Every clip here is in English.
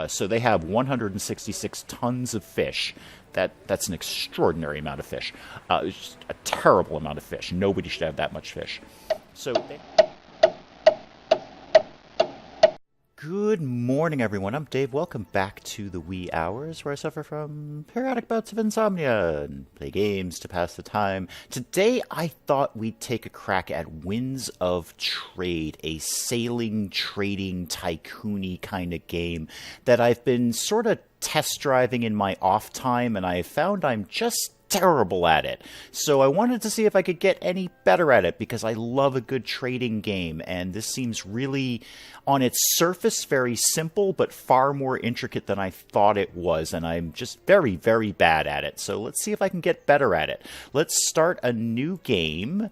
So they have 166 tons of fish. That's an extraordinary amount of fish. It's just a terrible amount of fish. Nobody should have that much fish. So good morning, everyone. I'm Dave. Welcome back to the wee hours where I suffer from periodic bouts of insomnia and play games to pass the time. Today, I thought we'd take a crack at Winds of Trade, a sailing, trading, tycoon-y kind of game that I've been sort of test driving in my off time, and I found I'm just terrible at it. So I wanted to see if I could get any better at it because I love a good trading game, and this seems really, on its surface, very simple, but far more intricate than I thought it was, and I'm just very, very bad at it. So let's see if I can get better at it. Let's start a new game.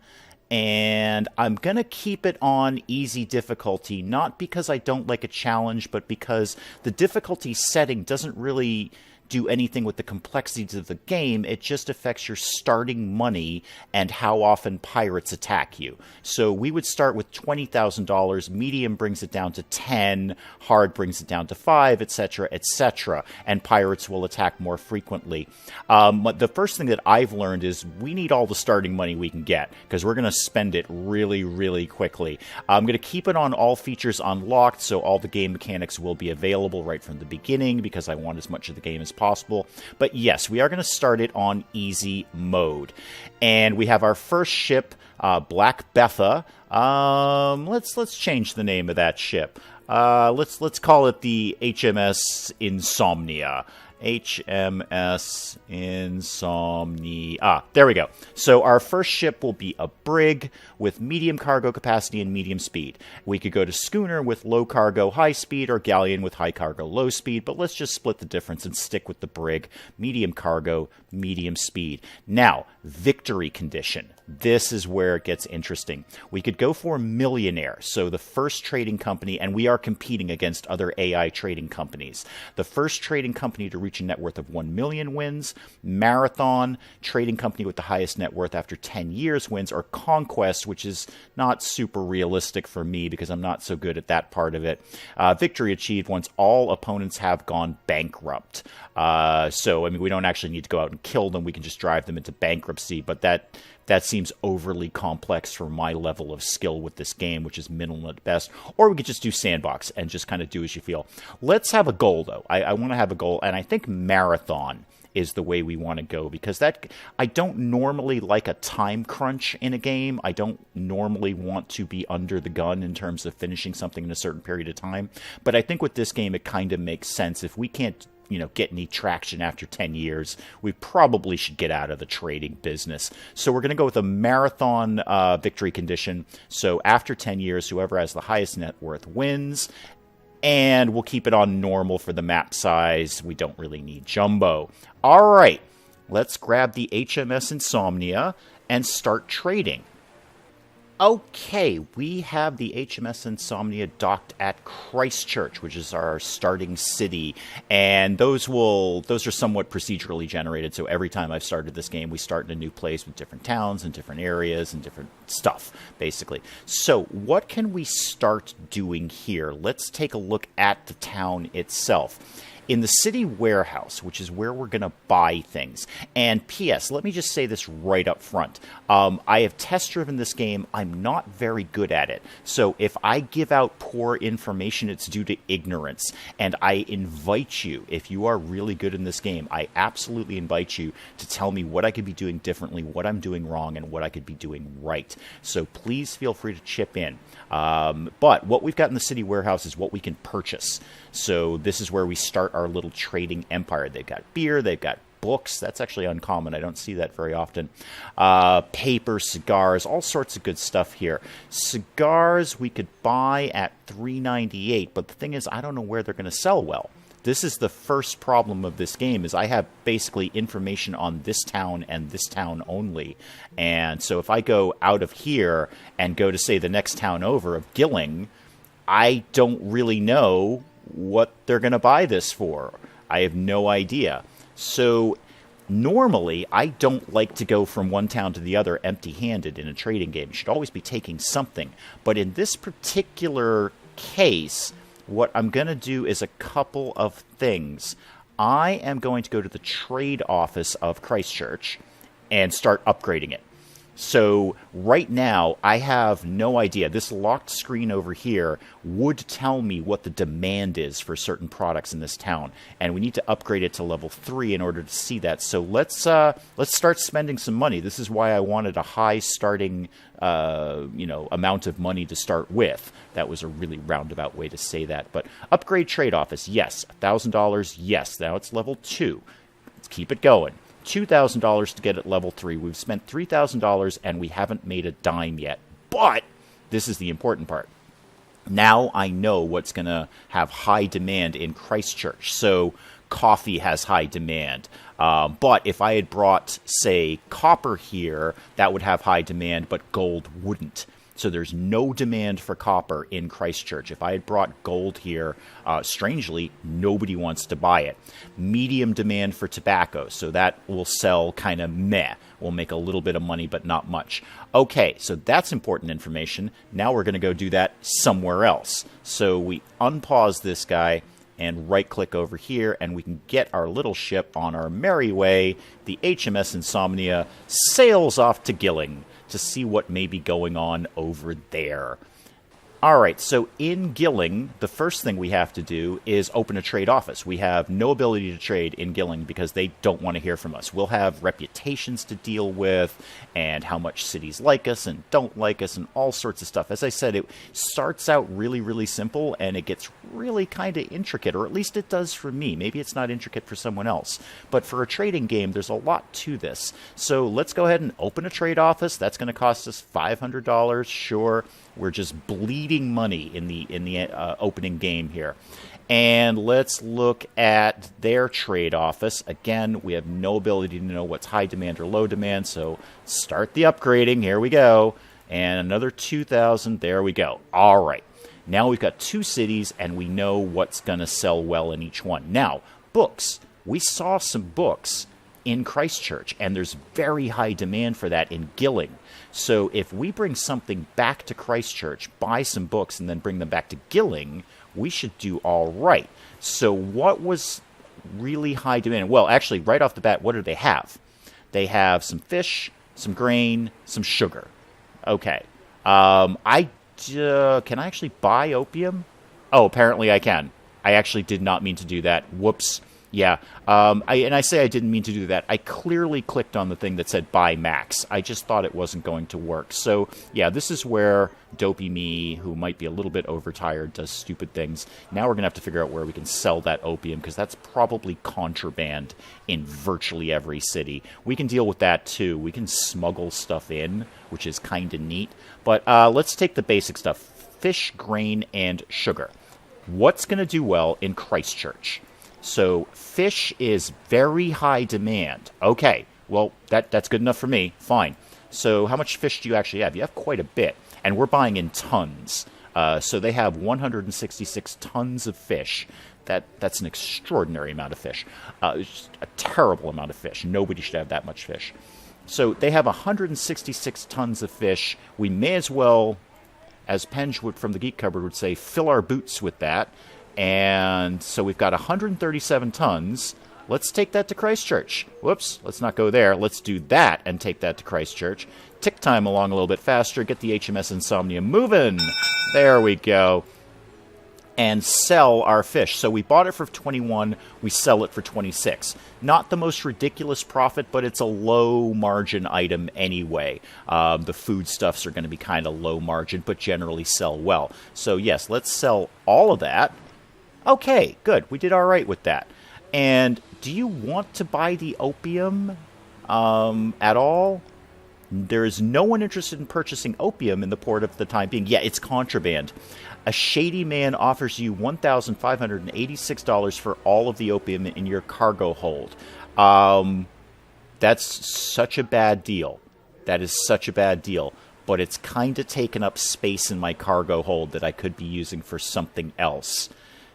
And I'm going to keep it on easy difficulty, not because I don't like a challenge, but because the difficulty setting doesn't really do anything with the complexities of the game. It just affects your starting money and how often pirates attack you. So we would start with $20,000, medium brings it down to 10, hard brings it down to 5, etc., etc., and pirates will attack more frequently. But the first thing that I've learned is we need all the starting money we can get because we're going to spend it really, really quickly. I'm going to keep it on all features unlocked, so all the game mechanics will be available right from the beginning because I want as much of the game as possible. But yes, we are going to start it on easy mode. And we have our first ship, Black Betha. Let's change the name of that ship. Let's call it the HMS Insomnia. HMS Insomnia. There we go. So our first ship will be a brig with medium cargo capacity and medium speed. We could go to schooner with low cargo, high speed, or galleon with high cargo, low speed, but let's just split the difference and stick with the brig, medium cargo, medium speed. Now, victory condition. This is where it gets interesting. We could go for millionaire, so the first trading company, and we are competing against other AI trading companies. The first trading company to reach a net worth of 1 million wins. Marathon, trading company with the highest net worth after 10 years wins. Or Conquest, which is not super realistic for me because I'm not so good at that part of it. Victory achieved once all opponents have gone bankrupt. So, I mean, we don't actually need to go out and kill them. We can just drive them into bankruptcy, but that seems overly complex for my level of skill with this game, which is minimal at best. Or we could just do sandbox and just kind of do as you feel. Let's have a goal, though. I want to have a goal, and I think marathon is the way we want to go, because that I don't normally like a time crunch in a game. I don't normally want to be under the gun in terms of finishing something in a certain period of time. But I think with this game, it kind of makes sense. If we can't get any traction after 10 years, we probably should get out of the trading business. So we're going to go with a marathon victory condition. So after 10 years, whoever has the highest net worth wins. And we'll keep it on normal for the map size. We don't really need jumbo. All right, let's grab the HMS Insomnia and start trading. Okay, we have the HMS Insomnia docked at Christchurch, which is our starting city, and those are somewhat procedurally generated. So every time I've started this game, we start in a new place with different towns and different areas and different stuff, basically. So what can we start doing here? Let's take a look at the town itself. In the city warehouse, which is where we're going to buy things. And P.S., let me just say this right up front. I have test-driven this game. I'm not very good at it. So if I give out poor information, it's due to ignorance. And I invite you, if you are really good in this game, I absolutely invite you to tell me what I could be doing differently, what I'm doing wrong, and what I could be doing right. So please feel free to chip in. But what we've got in the city warehouse is what we can purchase. So this is where we start our little trading empire. They've got beer, they've got books. That's actually uncommon. I don't see that very often. Paper, cigars, all sorts of good stuff here. Cigars we could buy at $3.98, but the thing is, I don't know where they're going to sell well. This is the first problem of this game, is I have basically information on this town and this town only. And so if I go out of here and go to, say, the next town over of Gilling, I don't really know what they're going to buy this for. I have no idea. So normally, I don't like to go from one town to the other empty-handed in a trading game. You should always be taking something. But in this particular case, what I'm going to do is a couple of things. I am going to go to the trade office of Christchurch and start upgrading it. So right now, I have no idea. This locked screen over here would tell me what the demand is for certain products in this town, and we need to upgrade it to level 3 in order to see that. So let's start spending some money. This is why I wanted a high starting amount of money to start with. That was a really roundabout way to say that. But upgrade trade office, yes. $1,000, yes. Now it's level 2. Let's keep it going. $2,000 to get at level 3. We've spent $3,000 and we haven't made a dime yet. But this is the important part. Now I know what's going to have high demand in Christchurch. So coffee has high demand. But if I had brought, say, copper here, that would have high demand, but gold wouldn't. So there's no demand for copper in Christchurch. If I had brought gold here, strangely, nobody wants to buy it. Medium demand for tobacco, so that will sell kind of meh. We'll make a little bit of money, but not much. Okay, so that's important information. Now we're going to go do that somewhere else. So we unpause this guy and right-click over here, and we can get our little ship on our merry way. The HMS Insomnia sails off to Gilling to see what may be going on over there. All right, so in Gilling, the first thing we have to do is open a trade office. We have no ability to trade in Gilling because they don't want to hear from us. We'll have reputations to deal with and how much cities like us and don't like us and all sorts of stuff. As I said, it starts out really, really simple and it gets really kind of intricate, or at least it does for me. Maybe it's not intricate for someone else. But for a trading game, there's a lot to this. So let's go ahead and open a trade office. That's going to cost us $500, sure. We're just bleeding money in the opening game here. And let's look at their trade office. Again, we have no ability to know what's high demand or low demand, so start the upgrading. Here we go. And another 2,000. There we go. All right. Now we've got 2 cities, and we know what's going to sell well in each one. Now, books. We saw some books in Christchurch, and there's very high demand for that in Gilling. So if we bring something back to Christchurch, buy some books, and then bring them back to Gilling, we should do all right. So what was really high demand? Well, actually, right off the bat, what do they have? They have some fish, some grain, some sugar. Okay. Can I actually buy opium? Oh, apparently I can. I actually did not mean to do that. Whoops. Yeah, I say I didn't mean to do that. I clearly clicked on the thing that said buy max. I just thought it wasn't going to work. So, yeah, this is where dopey me, who might be a little bit overtired, does stupid things. Now we're going to have to figure out where we can sell that opium, because that's probably contraband in virtually every city. We can deal with that, too. We can smuggle stuff in, which is kind of neat. But let's take the basic stuff. Fish, grain, and sugar. What's going to do well in Christchurch? So fish is very high demand. Okay, well, that's good enough for me. Fine. So how much fish do you actually have? You have quite a bit, and we're buying in tons. So they have 166 tons of fish. That's an extraordinary amount of fish. It's just a terrible amount of fish. Nobody should have that much fish. So they have 166 tons of fish. We may as well, as Penge from the Geek Cupboard would say, fill our boots with that. And so we've got 137 tons. Let's take that to Christchurch. Whoops, let's not go there. Let's do that and take that to Christchurch. Tick time along a little bit faster. Get the HMS Insomnia moving. There we go. And sell our fish. So we bought it for 21. We sell it for 26. Not the most ridiculous profit, but it's a low margin item anyway. The foodstuffs are going to be kind of low margin, but generally sell well. So yes, let's sell all of that. Okay, good. We did all right with that. And do you want to buy the opium at all? There is no one interested in purchasing opium in the port of the time being. Yeah, it's contraband. A shady man offers you $1,586 for all of the opium in your cargo hold. That's such a bad deal. That is such a bad deal. But it's kind of taken up space in my cargo hold that I could be using for something else.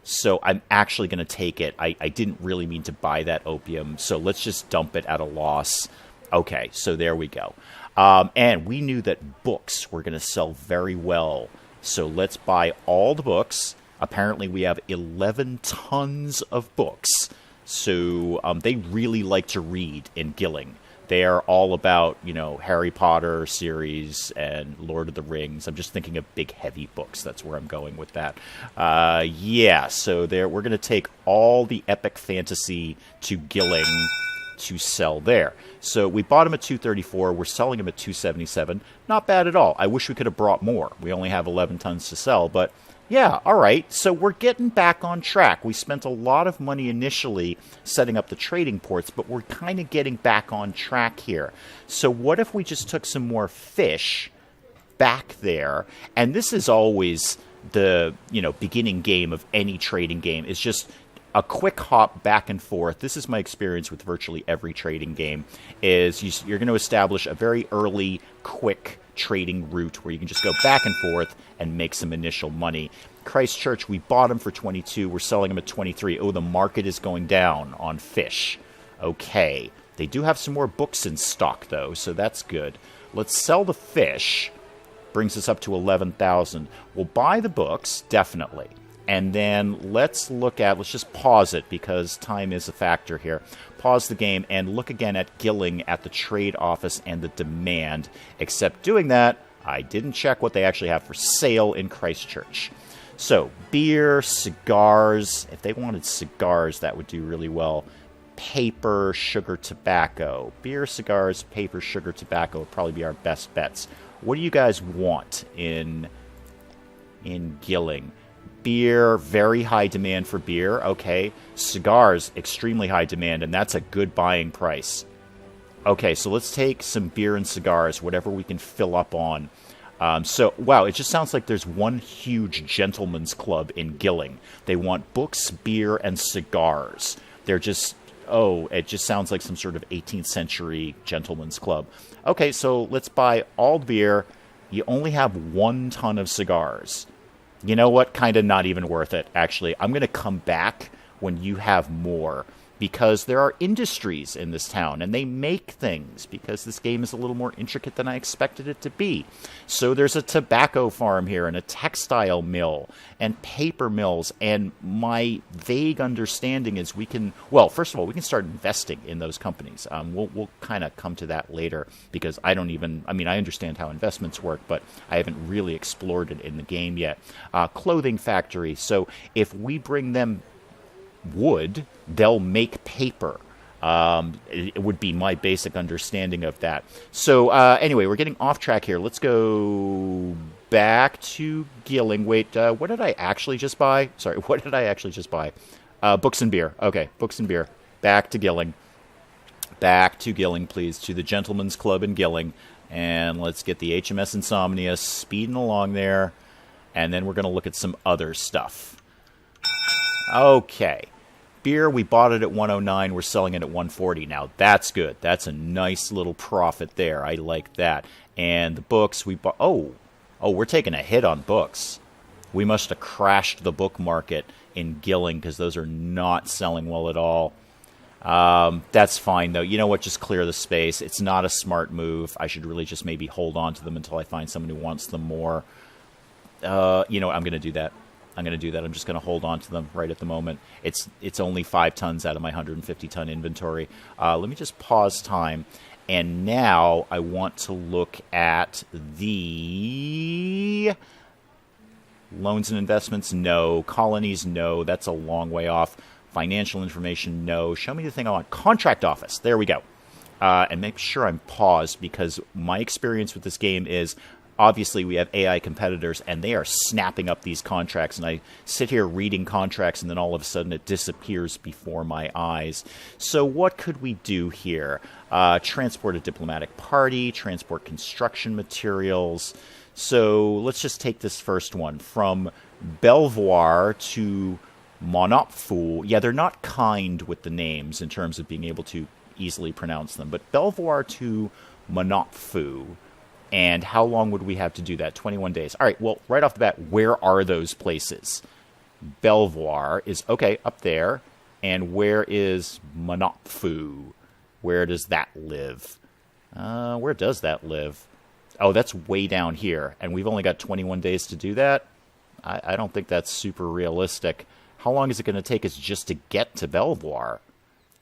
So I'm actually going to take it. I didn't really mean to buy that opium, so let's just dump it at a loss. Okay, so there we go. And we knew that books were going to sell very well. So let's buy all the books. Apparently we have 11 tons of books. So they really like to read in Gilling. They are all about, Harry Potter series and Lord of the Rings. I'm just thinking of big, heavy books. That's where I'm going with that. So we're going to take all the epic fantasy to Gilling to sell there. So we bought them at $234. We're selling them at $277. Not bad at all. I wish we could have brought more. We only have 11 tons to sell, but yeah, all right. So we're getting back on track. We spent a lot of money initially setting up the trading ports, but we're kind of getting back on track here. So what if we just took some more fish back there? And this is always the, beginning game of any trading game. It's just a quick hop back and forth. This is my experience with virtually every trading game, is you're going to establish a very early, quick trading route where you can just go back and forth and make some initial money. Christchurch, we bought them for 22. We're selling them at 23. Oh, the market is going down on fish. Okay. They do have some more books in stock, though, so that's good. Let's sell the fish. Brings us up to 11,000. We'll buy the books, definitely. And then let's just pause it because time is a factor here. Pause the game and look again at Gilling at the trade office and the demand. Except doing that, I didn't check what they actually have for sale in Christchurch. So, beer, cigars. If they wanted cigars, that would do really well. Paper, sugar, tobacco. Beer, cigars, paper, sugar, tobacco would probably be our best bets. What do you guys want in Gilling? Beer, very high demand for beer. Okay. Cigars, extremely high demand, and that's a good buying price. Okay, so let's take some beer and cigars, whatever we can fill up on. Wow, it just sounds like there's one huge gentleman's club in Gilling. They want books, beer, and cigars. They're just, it just sounds like some sort of 18th century gentleman's club. Okay, so let's buy all beer. You only have 1 ton of cigars. You know what? Kind of not even worth it, actually. I'm going to come back when you have more, because there are industries in this town, and they make things, because this game is a little more intricate than I expected it to be. So there's a tobacco farm here, and a textile mill, and paper mills, and my vague understanding is first of all, we can start investing in those companies. We'll kind of come to that later, because I understand how investments work, but I haven't really explored it in the game yet. Clothing factory, so if we bring them wood, they'll make paper. It would be my basic understanding of that. So anyway, we're getting off track here. Let's go back to Gilling. Wait, what did I actually just buy? Sorry, what did I actually just buy? Books and beer. Okay, books and beer. Back to Gilling. Back to Gilling, please. To the Gentleman's Club in Gilling. And let's get the HMS Insomnia speeding along there. And then we're going to look at some other stuff. Okay. Beer, we bought it at 109. We're selling it at 140. Now, that's good. That's a nice little profit there. I like that. And the books, we bought... Oh, we're taking a hit on books. We must have crashed the book market in Gilling, because those are not selling well at all. That's fine, though. You know what? Just clear the space. It's not a smart move. I should really just maybe hold on to them until I find someone who wants them more. You know what? I'm going to do that. I'm just going to hold on to them right at the moment. It's only 5 tons out of my 150-ton inventory. Let me just pause time. And now I want to look at the loans and investments. No. Colonies. No. That's a long way off. Financial information. No. Show me the thing I want. Contract office. There we go. And make sure I'm paused, because my experience with this game is... Obviously, we have AI competitors, and they are snapping up these contracts, and I sit here reading contracts, and then all of a sudden it disappears before my eyes. So what could we do here? Transport a diplomatic party, transport construction materials. So let's just take this first one. From Belvoir to Monopfu. Yeah, they're not kind with the names in terms of being able to easily pronounce them, but Belvoir to Monopfu. And how long would we have to do that? 21 days. All right, well, right off the bat, where are those places? Belvoir is, okay, up there. And where is Monopfu? Where does that live? Where does that live? Oh, that's way down here. And we've only got 21 days to do that? I don't think that's super realistic. How long is it going to take us just to get to Belvoir?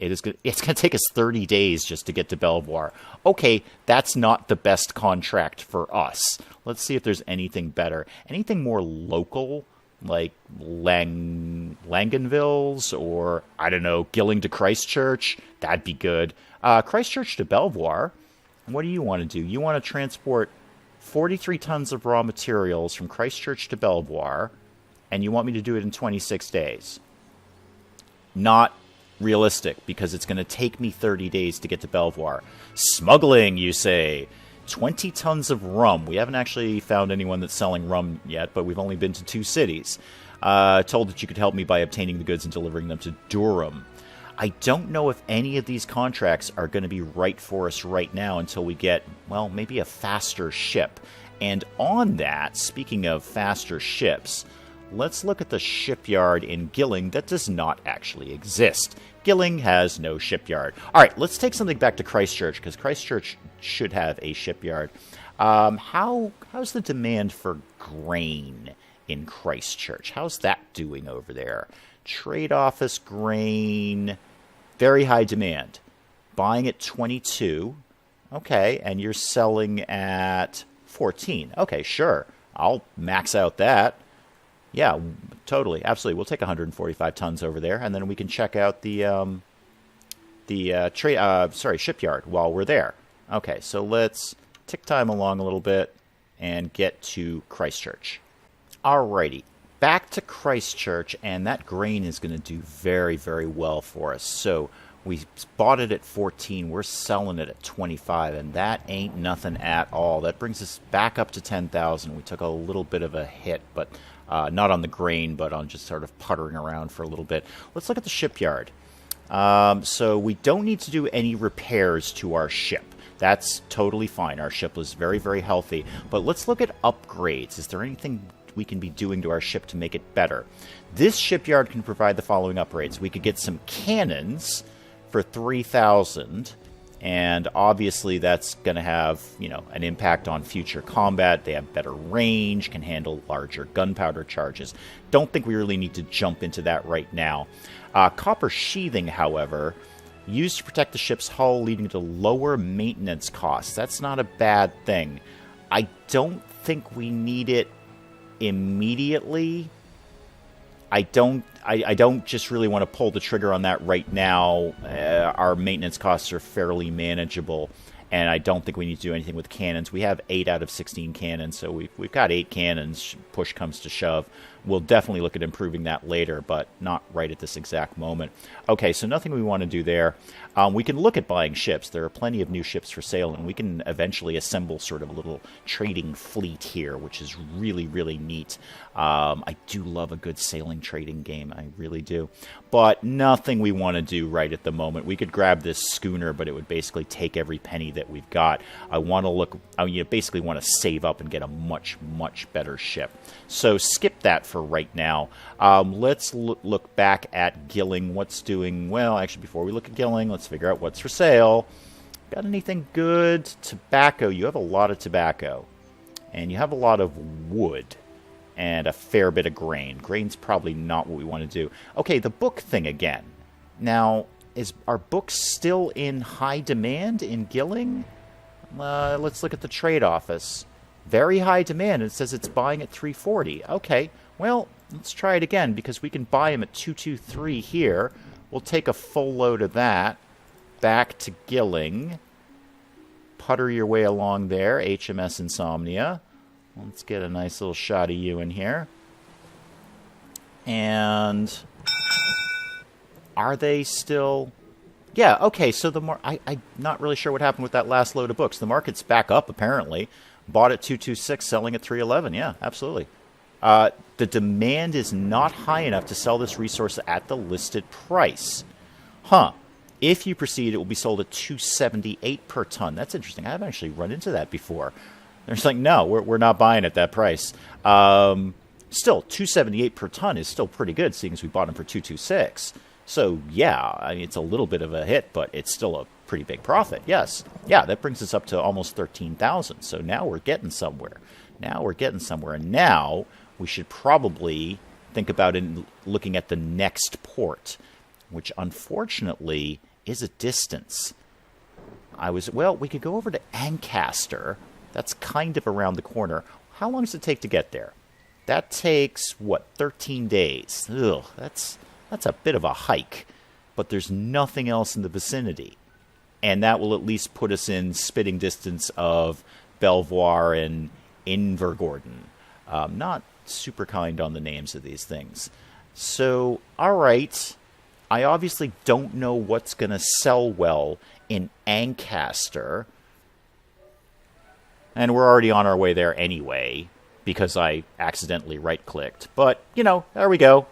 It's going to take us 30 days just to get to Belvoir. Okay, that's not the best contract for us. Let's see if there's anything better. Anything more local, like Langenvilles or, I don't know, Gilling to Christchurch? That'd be good. Christchurch to Belvoir. What do you want to do? You want to transport 43 tons of raw materials from Christchurch to Belvoir, and you want me to do it in 26 days. Not realistic, because it's going to take me 30 days to get to Belvoir. Smuggling, you say. 20 tons of rum. We haven't actually found anyone that's selling rum yet, but we've only been to 2 cities. Told that you could help me by obtaining the goods and delivering them to Durham. I don't know if any of these contracts are going to be right for us right now until we get, well, maybe a faster ship. And on that, speaking of faster ships, let's look at the shipyard in Gilling that does not actually exist. Gilling has no shipyard. All right, let's take something back to Christchurch, because Christchurch should have a shipyard. How's the demand for grain in Christchurch? How's that doing over there? Trade office grain, very high demand. Buying at 22, okay, and you're selling at 14. Okay, sure, I'll max out that. Yeah, totally, absolutely. We'll take 145 tons over there, and then we can check out the shipyard while we're there. Okay, so let's tick time along a little bit and get to Christchurch. Alrighty, back to Christchurch, and that grain is going to do very, very well for us. So we bought it at 14, we're selling it at 25, and that ain't nothing at all. That brings us back up to 10,000. We took a little bit of a hit, but not on the grain, but on just sort of puttering around for a little bit. Let's look at the shipyard. So we don't need to do any repairs to our ship. That's totally fine. Our ship was very, very healthy. But let's look at upgrades. Is there anything we can be doing to our ship to make it better? This shipyard can provide the following upgrades. We could get some cannons for 3,000, and obviously that's going to have, an impact on future combat. They have better range, can handle larger gunpowder charges. Don't think we really need to jump into that right now. Copper sheathing, however, used to protect the ship's hull, leading to lower maintenance costs. That's not a bad thing. I don't think we need it immediately. I don't just really want to pull the trigger on that right now. Our maintenance costs are fairly manageable, and I don't think we need to do anything with cannons. We have 8 out of 16 cannons, so we've got 8 cannons. Push comes to shove. We'll definitely look at improving that later, but not right at this exact moment. Okay, so nothing we want to do there. We can look at buying ships. There are plenty of new ships for sale, and we can eventually assemble sort of a little trading fleet here, which is really, really neat. I do love a good sailing trading game. I really do. But nothing we want to do right at the moment. We could grab this schooner, but it would basically take every penny that we've got. I basically want to save up and get a much, much better ship. So skip that for right now. Let's look back at Gilling. What's doing well? Actually, before we look at Gilling, let's figure out what's for sale. Got anything good? Tobacco. You have a lot of tobacco. And you have a lot of wood. And a fair bit of grain. Grain's probably not what we want to do. Okay, the book thing again. Now, are books still in high demand in Gilling? Let's look at the trade office. Very high demand. It says it's buying at 340. Okay, well, let's try it again, because we can buy them at 223 here. We'll take a full load of that back to Gilling. Putter your way along there, HMS Insomnia. Let's get a nice little shot of you in here. And are they still... Yeah, okay, so I'm not really sure what happened with that last load of books. The market's back up, apparently. Bought at 226, selling at 311. Yeah, absolutely. The demand is not high enough to sell this resource at the listed price. Huh. If you proceed, it will be sold at 278 per ton. That's interesting. I haven't actually run into that before. They're just like, no, we're not buying at that price. Still, 278 per ton is still pretty good, seeing as we bought them for 226. So, yeah, I mean, it's a little bit of a hit, but it's still a pretty big profit, yes. Yeah, that brings us up to almost 13,000. So now we're getting somewhere. And now we should probably think about looking at the next port, which unfortunately is a distance. We could go over to Ancaster. That's kind of around the corner. How long does it take to get there? That takes, 13 days. Ugh, that's a bit of a hike. But there's nothing else in the vicinity. And that will at least put us in spitting distance of Belvoir and Invergordon. Not super kind on the names of these things. So, alright. I obviously don't know what's going to sell well in Ancaster. And we're already on our way there anyway, because I accidentally right-clicked. But, there we go.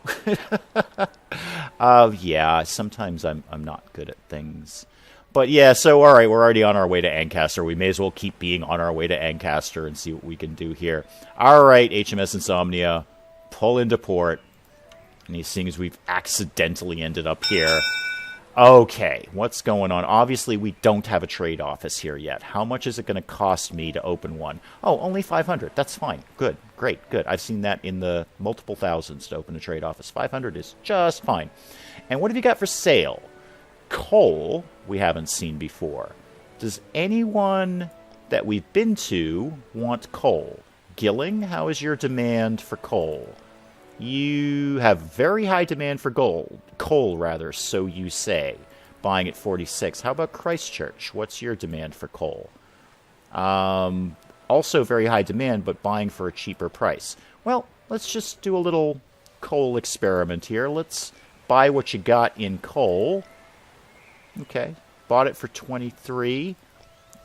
Yeah, sometimes I'm not good at things. But yeah, so alright, we're already on our way to Ancaster. We may as well keep being on our way to Ancaster and see what we can do here. Alright, HMS Insomnia, pull into port. And seeing as we've accidentally ended up here. Okay, what's going on? Obviously, we don't have a trade office here yet. How much is it going to cost me to open one? Oh, only 500. That's fine. Good. Great. Good. I've seen that in the multiple thousands to open a trade office. 500 is just fine. And what have you got for sale? Coal, we haven't seen before. Does anyone that we've been to want coal? Gilling, how is your demand for coal? You have very high demand for coal, so you say. Buying at 46. How about Christchurch? What's your demand for coal? Also very high demand, but buying for a cheaper price. Well, let's just do a little coal experiment here. Let's buy what you got in coal. Okay, bought it for 23.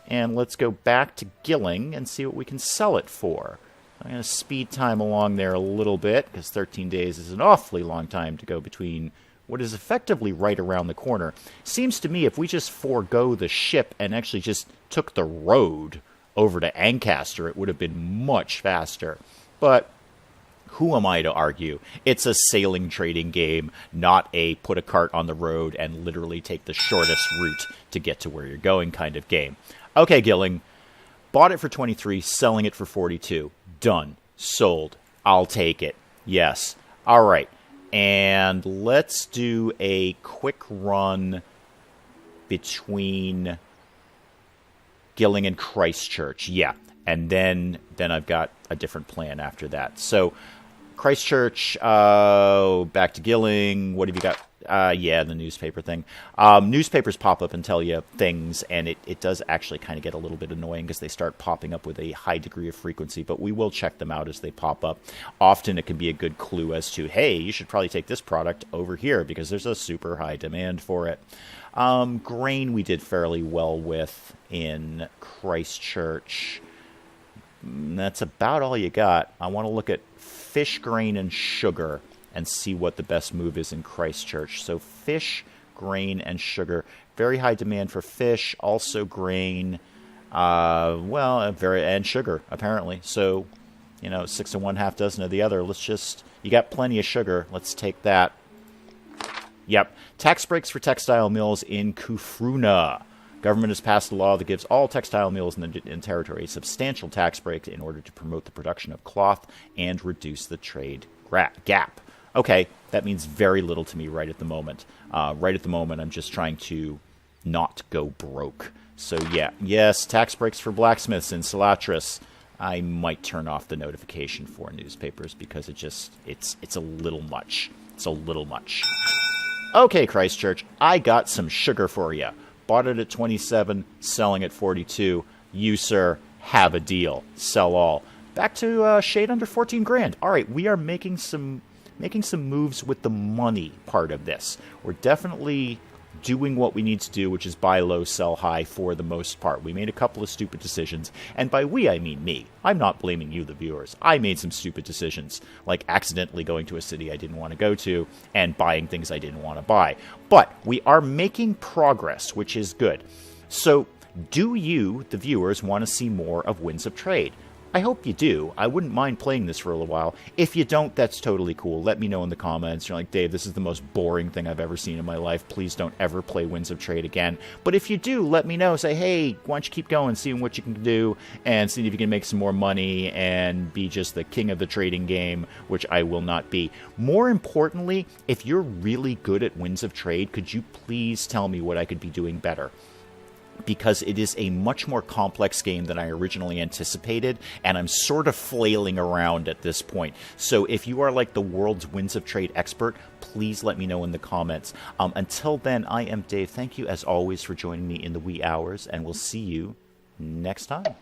And let's go back to Gilling and see what we can sell it for. I'm going to speed time along there a little bit, because 13 days is an awfully long time to go between what is effectively right around the corner. Seems to me if we just forego the ship and actually just took the road over to Ancaster, it would have been much faster. But who am I to argue? It's a sailing trading game, not a put a cart on the road and literally take the shortest route to get to where you're going kind of game. Okay, Gilling. Bought it for 23, selling it for 42. Done. Sold. I'll take it. Yes. All right. And let's do a quick run between Gilling and Christchurch. Yeah. And then I've got a different plan after that. So Christchurch, back to Gilling. What have you got? Yeah, the newspaper thing. Newspapers pop up and tell you things, and it does actually kind of get a little bit annoying because they start popping up with a high degree of frequency, but we will check them out as they pop up. Often it can be a good clue as to, hey, you should probably take this product over here because there's a super high demand for it. Grain we did fairly well with in Christchurch. That's about all you got. I want to look at fish, grain, and sugar and see what the best move is in Christchurch. So fish, grain, and sugar. Very high demand for fish, also grain, and sugar, apparently. So, 6 of one, half dozen of the other. You got plenty of sugar. Let's take that. Yep. Tax breaks for textile mills in Kufruna. Government has passed a law that gives all textile mills in the territory a substantial tax break in order to promote the production of cloth and reduce the trade gap. Okay, that means very little to me right at the moment. Right at the moment, I'm just trying to not go broke. So yeah, yes, tax breaks for blacksmiths in Salatris. I might turn off the notification for newspapers because it's a little much. It's a little much. Okay, Christchurch, I got some sugar for you. Bought it at 27, selling at 42. You, sir, have a deal. Sell all. Back to shade under 14 grand. All right, we are making some moves with the money part of this. We're definitely doing what we need to do, which is buy low, sell high for the most part. We made a couple of stupid decisions, and by we, I mean me. I'm not blaming you, the viewers. I made some stupid decisions, like accidentally going to a city I didn't want to go to and buying things I didn't want to buy. But we are making progress, which is good. So do you, the viewers, want to see more of Winds of Trade? I hope you do. I wouldn't mind playing this for a little while. If you don't, that's totally cool. Let me know in the comments. You're like, Dave, this is the most boring thing I've ever seen in my life. Please don't ever play Winds of Trade again. But if you do, let me know. Say, hey, why don't you keep going, seeing what you can do, and seeing if you can make some more money and be just the king of the trading game, which I will not be. More importantly, if you're really good at Winds of Trade, could you please tell me what I could be doing better? Because it is a much more complex game than I originally anticipated, and I'm sort of flailing around at this point. So if you are like the world's Winds of Trade expert, please let me know in the comments. Until then, I am Dave. Thank you, as always, for joining me in the wee hours, and we'll see you next time.